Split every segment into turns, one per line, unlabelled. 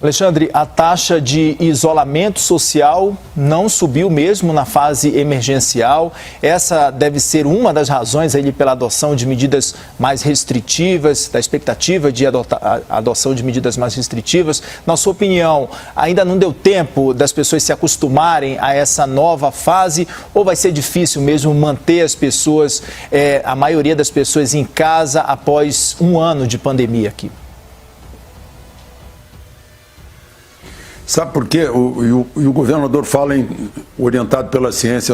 Alexandre, a taxa de isolamento social não subiu mesmo na fase emergencial. Essa deve ser uma das razões aí pela adoção de medidas mais restritivas, da expectativa de adoção de medidas mais restritivas. Na sua opinião, ainda não deu tempo das pessoas se acostumarem a essa nova fase ou vai ser difícil mesmo manter as pessoas, a maioria das pessoas em casa após um ano de pandemia aqui?
Sabe por quê? O governador fala orientado pela ciência.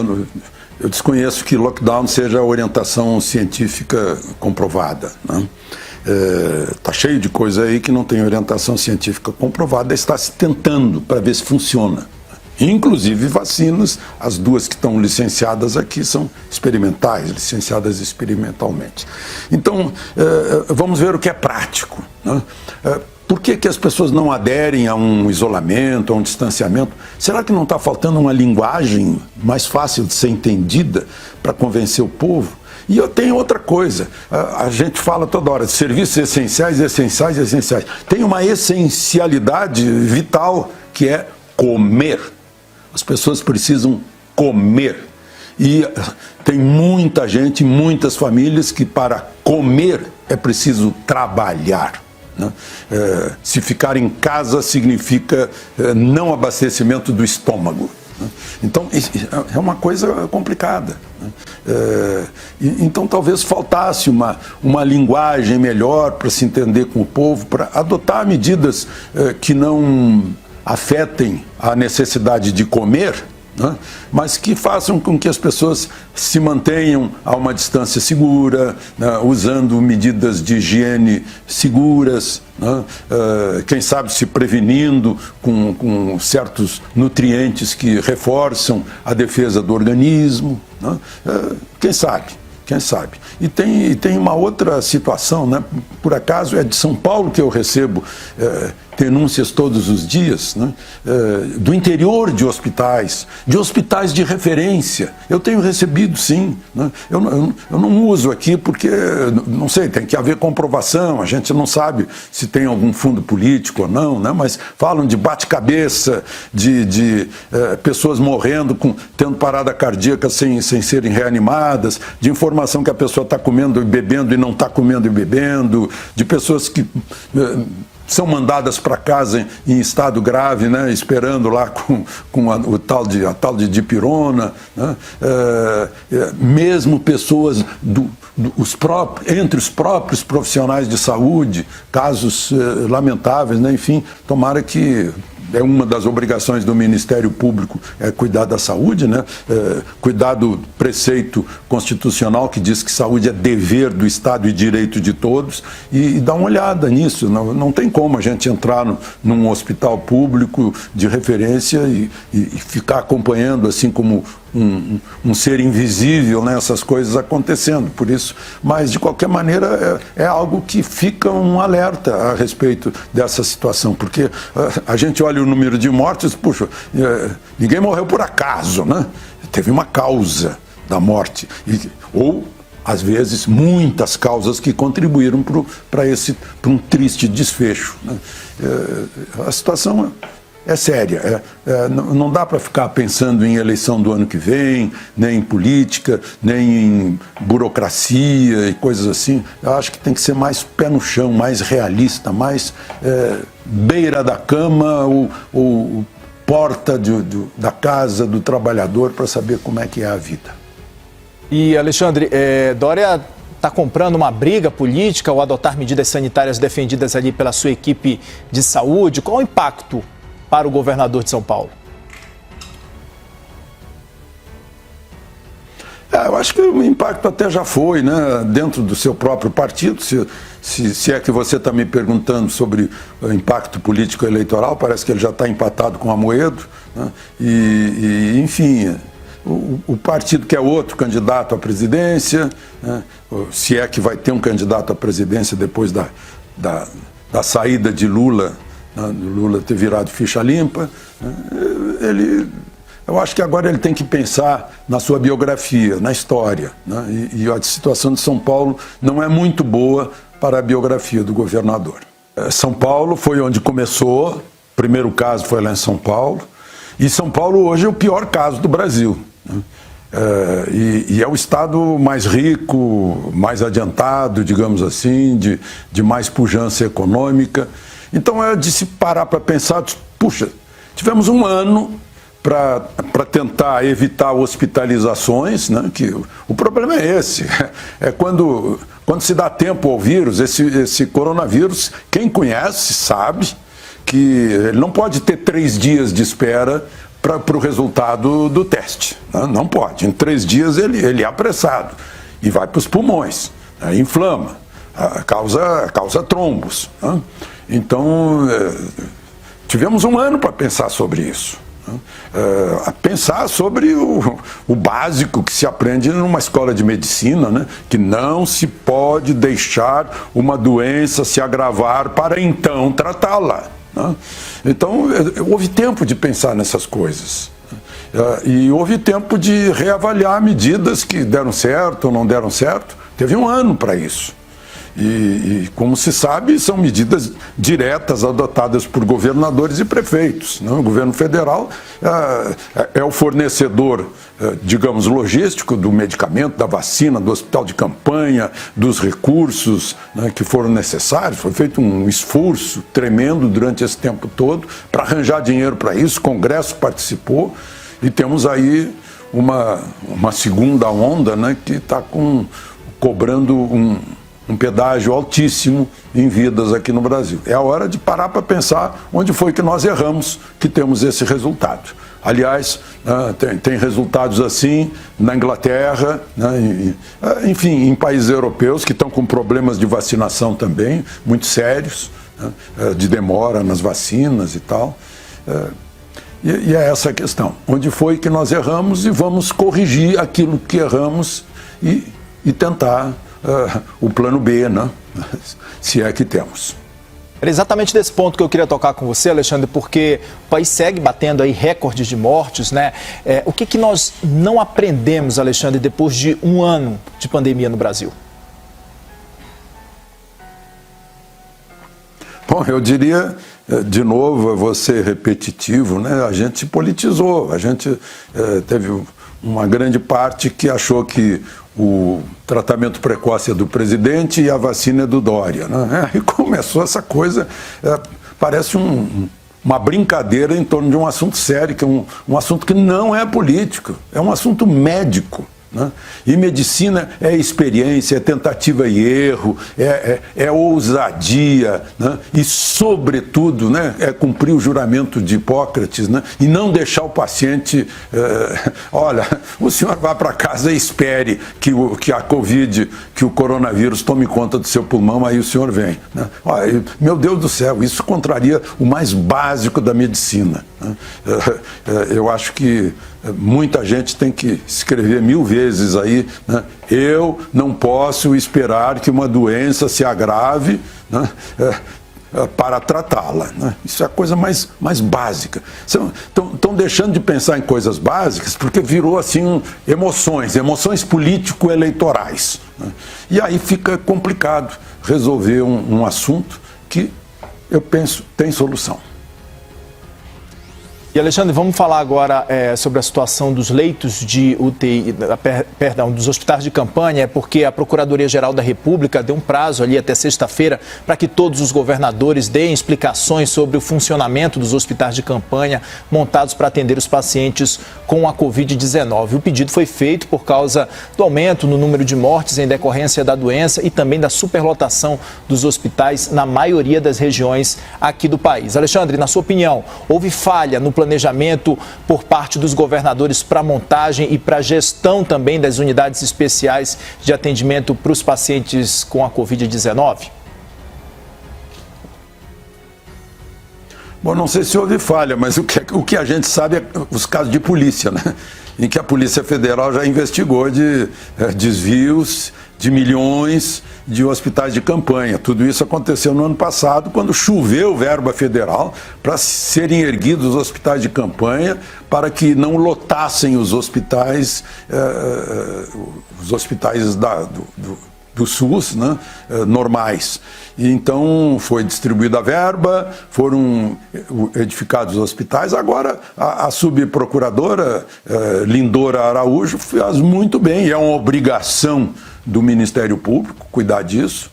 Eu desconheço que lockdown seja orientação científica comprovada, né? Tá cheio de coisa aí que não tem orientação científica comprovada. Está se tentando para ver se funciona. Inclusive vacinas, as duas que estão licenciadas aqui são experimentais, licenciadas experimentalmente. Então, vamos ver o que é prático, né? Por que as pessoas não aderem a um isolamento, a um distanciamento? Será que não está faltando uma linguagem mais fácil de ser entendida para convencer o povo? E eu tenho outra coisa, a gente fala toda hora de serviços essenciais, essenciais, essenciais. Tem uma essencialidade vital que é comer. As pessoas precisam comer. E tem muita gente, muitas famílias que para comer é preciso trabalhar. Se ficar em casa significa não abastecimento do estômago. Então, é uma coisa complicada. Então, talvez faltasse uma linguagem melhor para se entender com o povo, para adotar medidas que não afetem a necessidade de comer, né? Mas que façam com que as pessoas se mantenham a uma distância segura, né? Usando medidas de higiene seguras, né? Quem sabe se prevenindo com certos nutrientes que reforçam a defesa do organismo, né? Quem sabe? Quem sabe? E tem uma outra situação, né? Por acaso é de São Paulo que eu recebo denúncias todos os dias, né? Do interior de hospitais de referência. Eu tenho recebido, sim, né? Eu não uso aqui porque, não sei, tem que haver comprovação, a gente não sabe se tem algum fundo político ou não, né? Mas falam de bate-cabeça, de pessoas morrendo, tendo parada cardíaca sem serem reanimadas, de informação que a pessoa está comendo e bebendo e não está comendo e bebendo, de pessoas que são mandadas para casa em estado grave, né, esperando lá com a tal de dipirona, né? Mesmo pessoas entre os próprios profissionais de saúde, casos lamentáveis, né? Enfim, tomara que é uma das obrigações do Ministério Público cuidar da saúde, né? Cuidar do preceito constitucional que diz que saúde é dever do Estado e direito de todos e dar uma olhada nisso. Não tem como a gente entrar num hospital público de referência e ficar acompanhando assim como um ser invisível, né, essas coisas acontecendo, por isso, mas de qualquer maneira é algo que fica um alerta a respeito dessa situação, porque a gente olha o número de mortes, puxa, ninguém morreu por acaso, né? Teve uma causa da morte, ou às vezes muitas causas que contribuíram para um triste desfecho, né? A situação é séria, não dá para ficar pensando em eleição do ano que vem, nem em política, nem em burocracia e coisas assim. Eu acho que tem que ser mais pé no chão, mais realista, mais beira da cama ou porta da casa do trabalhador para saber como é que é a vida.
E, Alexandre, Dória está comprando uma briga política ao adotar medidas sanitárias defendidas ali pela sua equipe de saúde. Qual o impacto para o governador de São Paulo?
Eu acho que o impacto até já foi, né, dentro do seu próprio partido. Se é que você está me perguntando sobre o impacto político eleitoral, parece que ele já está empatado com o Amoedo, né? Enfim, o partido quer outro candidato à presidência, né? Se é que vai ter um candidato à presidência depois da saída de Lula, Lula ter virado ficha limpa, eu acho que agora ele tem que pensar na sua biografia, na história, né? E a situação de São Paulo não é muito boa para a biografia do governador. São Paulo foi onde começou primeiro caso foi lá em São Paulo, e São Paulo hoje é o pior caso do Brasil, né? E é o estado mais rico, mais adiantado, digamos assim, de mais pujança econômica. Então é de se parar para pensar, puxa, tivemos um ano para tentar evitar hospitalizações, né? Que o problema é esse, é quando se dá tempo ao vírus, esse coronavírus, quem conhece sabe que ele não pode ter 3 dias de espera para o resultado do teste. Não pode. Em 3 dias ele é apressado e vai para os pulmões, né? Inflama, causa trombos, né? Então, tivemos um ano para pensar sobre isso. Pensar sobre o básico que se aprende numa escola de medicina, né? Que não se pode deixar uma doença se agravar para então tratá-la, né? Então, houve tempo de pensar nessas coisas. E houve tempo de reavaliar medidas que deram certo ou não deram certo. Teve um ano para isso. E, como se sabe, são medidas diretas adotadas por governadores e prefeitos, né? O governo federal é o fornecedor, digamos, logístico do medicamento, da vacina, do hospital de campanha, dos recursos, né, que foram necessários. Foi feito um esforço tremendo durante esse tempo todo para arranjar dinheiro para isso. O Congresso participou e temos aí uma segunda onda, né, que está cobrando um pedágio altíssimo em vidas aqui no Brasil. É a hora de parar para pensar onde foi que nós erramos, que temos esse resultado. Aliás, tem resultados assim na Inglaterra, né, enfim, em países europeus que estão com problemas de vacinação também, muito sérios, né, de demora nas vacinas e tal. E é essa a questão. Onde foi que nós erramos e vamos corrigir aquilo que erramos e tentar o plano B, né? Se é que temos.
Era exatamente desse ponto que eu queria tocar com você, Alexandre, porque o país segue batendo aí recordes de mortes, né? O que nós não aprendemos, Alexandre, depois de um ano de pandemia no Brasil?
Bom, eu diria, de novo, eu vou ser repetitivo, né? A gente politizou, a gente teve uma grande parte que achou que o tratamento precoce é do presidente e a vacina é do Dória, né? E começou essa coisa, parece uma brincadeira em torno de um assunto sério, que é um assunto que não é político, é um assunto médico, né? E medicina é experiência, é tentativa e erro, é ousadia, né? E, sobretudo, né, é cumprir o juramento de Hipócrates, né? E não deixar o paciente, olha, o senhor vá para casa e espere que a Covid, que o coronavírus tome conta do seu pulmão, aí o senhor vem, né? Olha, meu Deus do céu, isso contraria o mais básico da medicina, né? Eu acho que muita gente tem que escrever 1000 vezes aí, né? Eu não posso esperar que uma doença se agrave, né, para tratá-la, né? Isso é a coisa mais básica. Estão deixando de pensar em coisas básicas porque virou assim emoções político-eleitorais, né? E aí fica complicado resolver um assunto que eu penso tem solução.
E, Alexandre, vamos falar agora sobre a situação dos leitos de UTI, dos hospitais de campanha, porque a Procuradoria-Geral da República deu um prazo ali até sexta-feira para que todos os governadores deem explicações sobre o funcionamento dos hospitais de campanha montados para atender os pacientes com a Covid-19. O pedido foi feito por causa do aumento no número de mortes em decorrência da doença e também da superlotação dos hospitais na maioria das regiões aqui do país. Alexandre, na sua opinião, houve falha no planejamento por parte dos governadores para montagem e para gestão também das unidades especiais de atendimento para os pacientes com a Covid-19?
Bom, não sei se houve falha, mas o que a gente sabe é os casos de polícia, né? Em que a Polícia Federal já investigou de desvios de milhões de hospitais de campanha. Tudo isso aconteceu no ano passado, quando choveu verba federal para serem erguidos os hospitais de campanha, para que não lotassem os hospitais do SUS, né, normais. E então foi distribuída a verba, foram edificados os hospitais. Agora a subprocuradora Lindora Araújo faz muito bem, e é uma obrigação do Ministério Público cuidar disso.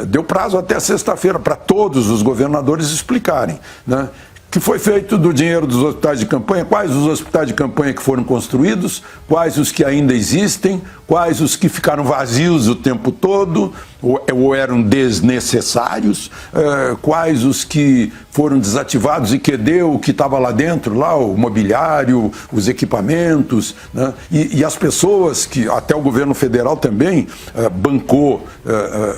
Deu prazo até sexta-feira para todos os governadores explicarem, né, que foi feito do dinheiro dos hospitais de campanha, quais os hospitais de campanha que foram construídos, quais os que ainda existem, quais os que ficaram vazios o tempo todo, ou eram desnecessários, quais os que foram desativados e que deu o que estava lá dentro, lá, o mobiliário, os equipamentos, né? E as pessoas que, até o governo federal também bancou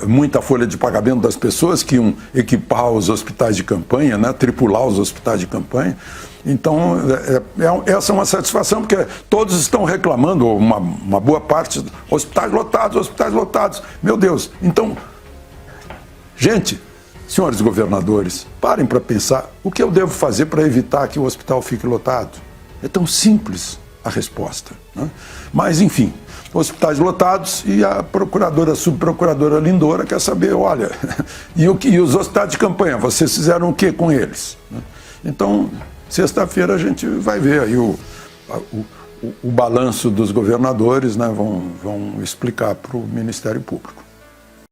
muita folha de pagamento das pessoas que iam equipar os hospitais de campanha, né? Tripular os hospitais de campanha. Então, essa é uma satisfação, porque todos estão reclamando, uma boa parte, hospitais lotados. Meu Deus, então, gente, senhores governadores, parem para pensar o que eu devo fazer para evitar que o hospital fique lotado. É tão simples a resposta, né? Mas, enfim, hospitais lotados, e a subprocuradora Lindora quer saber, olha, e os hospitais de campanha, vocês fizeram o que com eles? Então, sexta-feira a gente vai ver aí o balanço dos governadores, né, vão explicar para o Ministério Público.